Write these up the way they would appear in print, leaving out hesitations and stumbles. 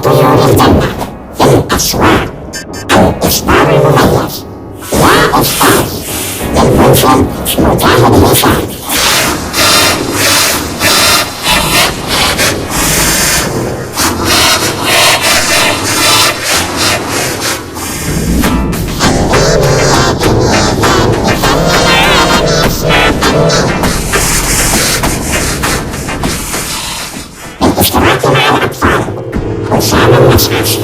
طيور الجنة للأصوات الإصدار المميز يا أستاذ للمنشن مجاهد الإنسان. الاشتراك مع الأطفال حسام المشمش.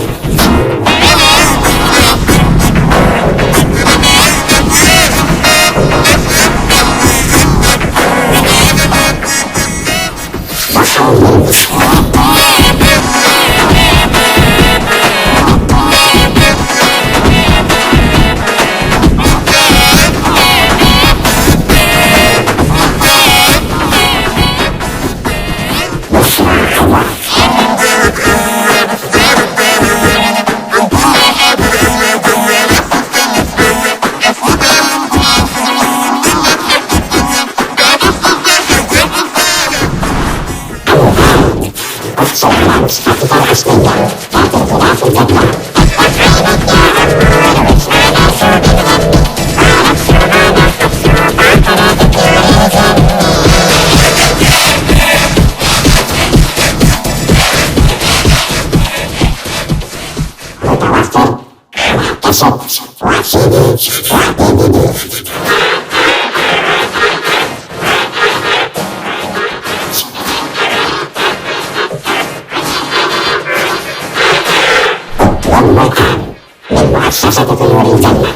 أكثر أصليا كتنفيذات الجدوى. متوفر معتصب وسيدي وعبيدي. والمقام من مؤسسة طيور الجنة.